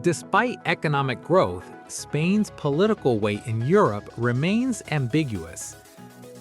Despite economic growth, Spain's political weight in Europe remains ambiguous.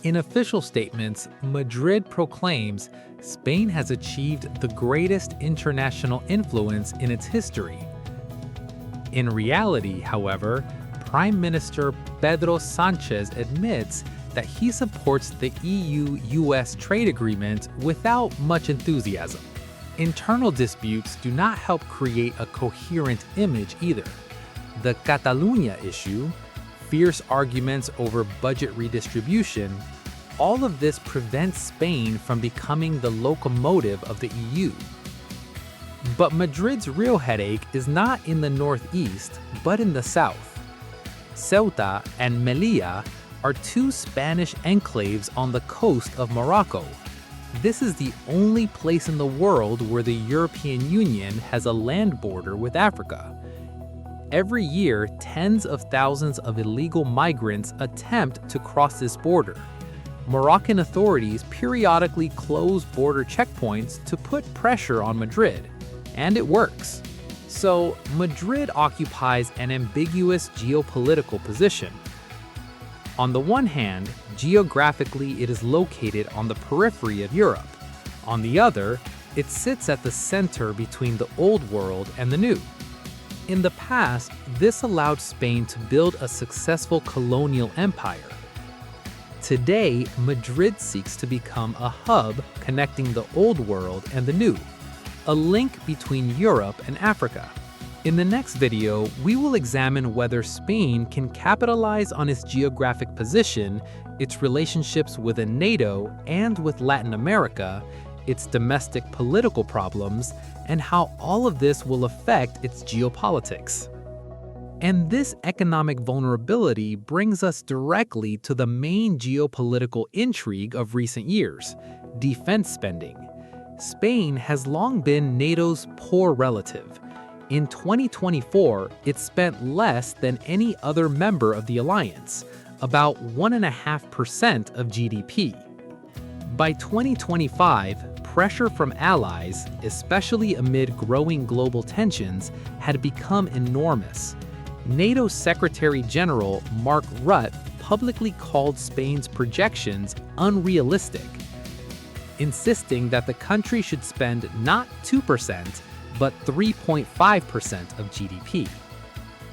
In official statements, Madrid proclaims Spain has achieved the greatest international influence in its history. In reality, however, Prime Minister Pedro Sanchez admits that he supports the EU-US trade agreement without much enthusiasm. Internal disputes do not help create a coherent image either. The Catalunya issue, fierce arguments over budget redistribution, all of this prevents Spain from becoming the locomotive of the EU. But Madrid's real headache is not in the northeast, but in the south. Ceuta and Melilla are two Spanish enclaves on the coast of Morocco. This is the only place in the world where the European Union has a land border with Africa. Every year, tens of thousands of illegal migrants attempt to cross this border. Moroccan authorities periodically close border checkpoints to put pressure on Madrid, and it works. So, Madrid occupies an ambiguous geopolitical position. On the one hand, geographically it is located on the periphery of Europe. On the other, it sits at the center between the Old World and the New. In the past, this allowed Spain to build a successful colonial empire. Today, Madrid seeks to become a hub connecting the Old World and the New, a link between Europe and Africa. In the next video, we will examine whether Spain can capitalize on its geographic position, its relationships within NATO and with Latin America, its domestic political problems, and how all of this will affect its geopolitics. And this economic vulnerability brings us directly to the main geopolitical intrigue of recent years: defense spending. Spain has long been NATO's poor relative. In 2024, it spent less than any other member of the alliance, about 1.5% of GDP. By 2025, pressure from allies, especially amid growing global tensions, had become enormous. NATO Secretary General Mark Rutte publicly called Spain's projections unrealistic, insisting that the country should spend not 2%, but 3.5% of GDP.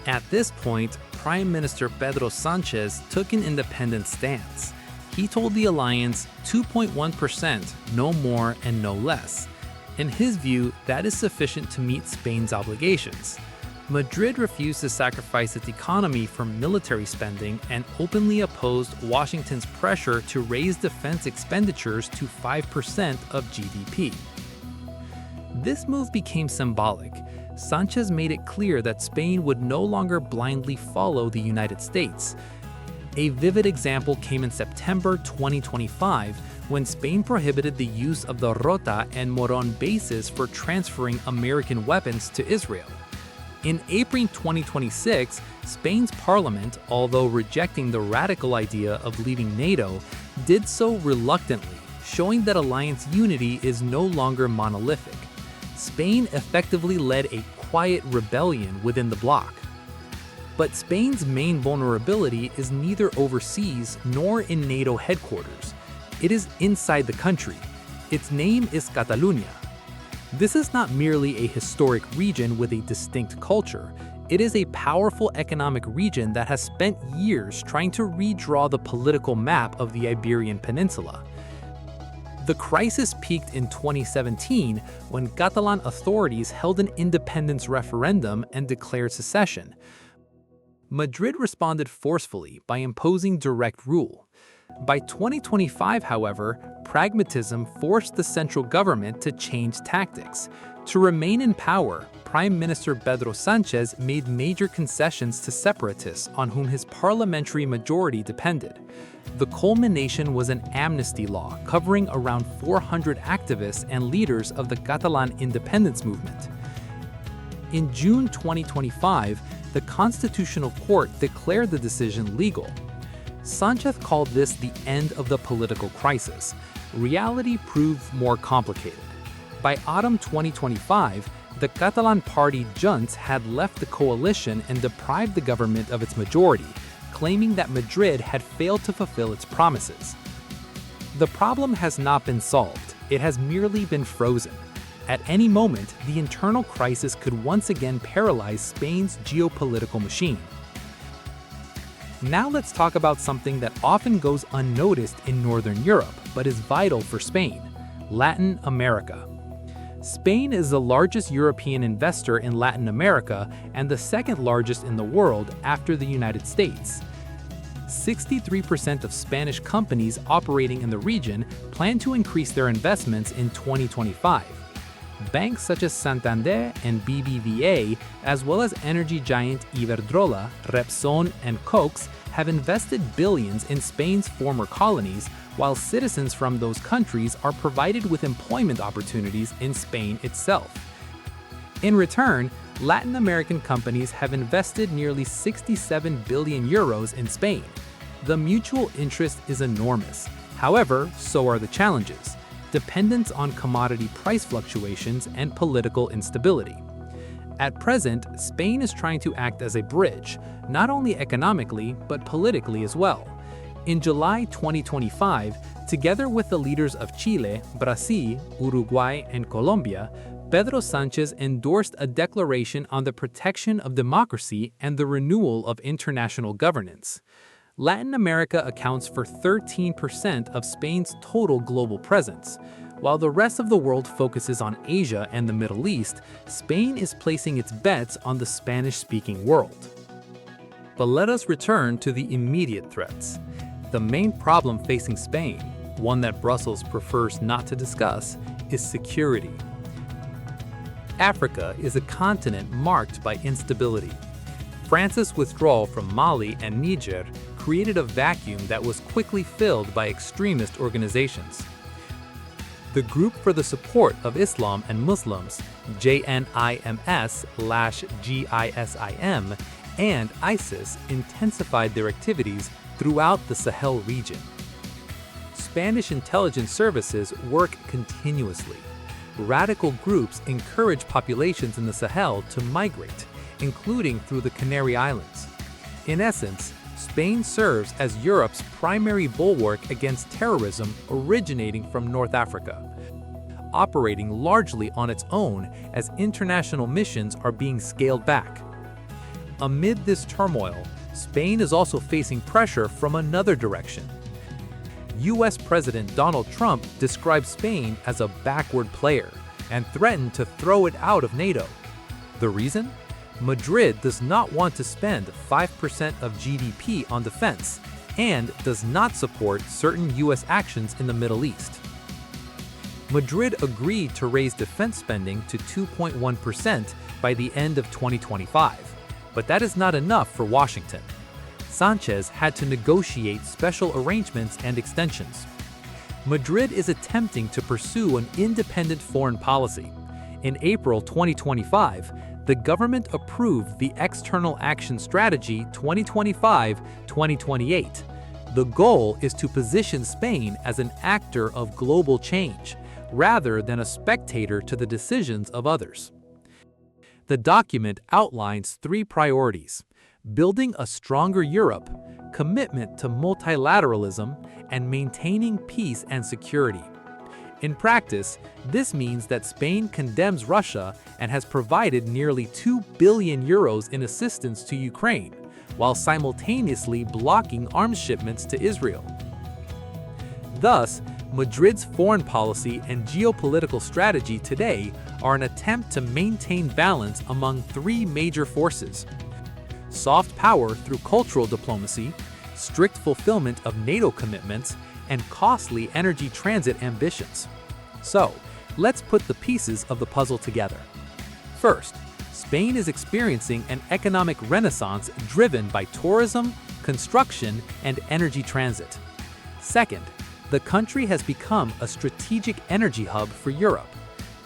At this point, Prime Minister Pedro Sanchez took an independent stance. He told the alliance 2.1%, no more and no less. In his view, that is sufficient to meet Spain's obligations. Madrid refused to sacrifice its economy for military spending and openly opposed Washington's pressure to raise defense expenditures to 5% of GDP. This move became symbolic. Sanchez made it clear that Spain would no longer blindly follow the United States. A vivid example came in September 2025, when Spain prohibited the use of the Rota and Moron bases for transferring American weapons to Israel. In April 2026, Spain's parliament, although rejecting the radical idea of leaving NATO, did so reluctantly, showing that alliance unity is no longer monolithic. Spain effectively led a quiet rebellion within the bloc. But Spain's main vulnerability is neither overseas nor in NATO headquarters. It is inside the country. Its name is Catalunya. This is not merely a historic region with a distinct culture. It is a powerful economic region that has spent years trying to redraw the political map of the Iberian Peninsula. The crisis peaked in 2017 when Catalan authorities held an independence referendum and declared secession. Madrid responded forcefully by imposing direct rule. By 2025, however, pragmatism forced the central government to change tactics. To remain in power, Prime Minister Pedro Sanchez made major concessions to separatists on whom his parliamentary majority depended. The culmination was an amnesty law covering around 400 activists and leaders of the Catalan independence movement. In June 2025, the Constitutional Court declared the decision legal. Sanchez called this the end of the political crisis. Reality proved more complicated. By autumn 2025, The Catalan party Junts had left the coalition and deprived the government of its majority, claiming that Madrid had failed to fulfill its promises. The problem has not been solved, it has merely been frozen. At any moment, the internal crisis could once again paralyze Spain's geopolitical machine. Now let's talk about something that often goes unnoticed in Northern Europe, but is vital for Spain: Latin America. Spain is the largest European investor in Latin America and the second largest in the world after the United States. 63% of Spanish companies operating in the region plan to increase their investments in 2025. Banks such as Santander and BBVA, as well as energy giant Iberdrola, Repsol, and Cox, have invested billions in Spain's former colonies, while citizens from those countries are provided with employment opportunities in Spain itself. In return, Latin American companies have invested nearly 67 billion euros in Spain. The mutual interest is enormous. However, so are the challenges: dependence on commodity price fluctuations and political instability. At present, Spain is trying to act as a bridge, not only economically, but politically as well. In July 2025, together with the leaders of Chile, Brazil, Uruguay, and Colombia, Pedro Sánchez endorsed a declaration on the protection of democracy and the renewal of international governance. Latin America accounts for 13% of Spain's total global presence. While the rest of the world focuses on Asia and the Middle East, Spain is placing its bets on the Spanish-speaking world. But let us return to the immediate threats. The main problem facing Spain, one that Brussels prefers not to discuss, is security. Africa is a continent marked by instability. France's withdrawal from Mali and Niger created a vacuum that was quickly filled by extremist organizations. The Group for the Support of Islam and Muslims, JNIMS/GISIM, and ISIS intensified their activities throughout the Sahel region. Spanish intelligence services work continuously. Radical groups encourage populations in the Sahel to migrate, including through the Canary Islands. In essence, Spain serves as Europe's primary bulwark against terrorism originating from North Africa, operating largely on its own as international missions are being scaled back. Amid this turmoil, Spain is also facing pressure from another direction. US President Donald Trump described Spain as a backward player and threatened to throw it out of NATO. The reason? Madrid does not want to spend 5% of GDP on defense and does not support certain US actions in the Middle East. Madrid agreed to raise defense spending to 2.1% by the end of 2025, but that is not enough for Washington. Sánchez had to negotiate special arrangements and extensions. Madrid is attempting to pursue an independent foreign policy. In April 2025, the government approved the External Action Strategy 2025-2028. The goal is to position Spain as an actor of global change, rather than a spectator to the decisions of others. The document outlines 3 priorities: building a stronger Europe, commitment to multilateralism, and maintaining peace and security. In practice, this means that Spain condemns Russia and has provided nearly 2 billion euros in assistance to Ukraine, while simultaneously blocking arms shipments to Israel. Thus, Madrid's foreign policy and geopolitical strategy today are an attempt to maintain balance among 3 major forces: soft power through cultural diplomacy, strict fulfillment of NATO commitments, and costly energy transit ambitions. So, let's put the pieces of the puzzle together. First, Spain is experiencing an economic renaissance driven by tourism, construction, and energy transit. Second, the country has become a strategic energy hub for Europe.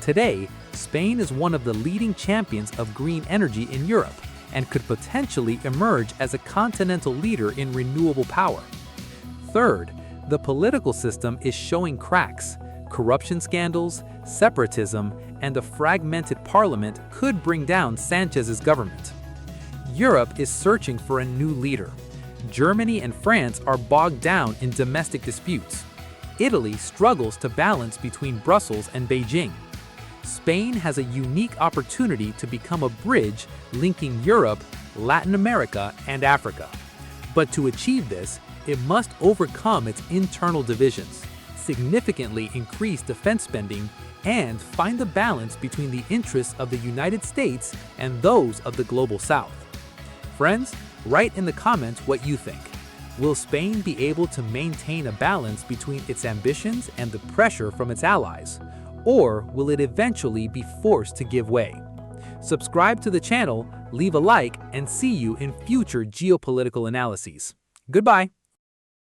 Today, Spain is one of the leading champions of green energy in Europe and could potentially emerge as a continental leader in renewable power. Third, the political system is showing cracks. Corruption scandals, separatism, and a fragmented parliament could bring down Sanchez's government. Europe is searching for a new leader. Germany and France are bogged down in domestic disputes. Italy struggles to balance between Brussels and Beijing. Spain has a unique opportunity to become a bridge linking Europe, Latin America, and Africa. But to achieve this, it must overcome its internal divisions, significantly increase defense spending, and find a balance between the interests of the United States and those of the global South. Friends, write in the comments what you think. Will Spain be able to maintain a balance between its ambitions and the pressure from its allies? Or will it eventually be forced to give way? Subscribe to the channel, leave a like, and see you in future geopolitical analyses. Goodbye.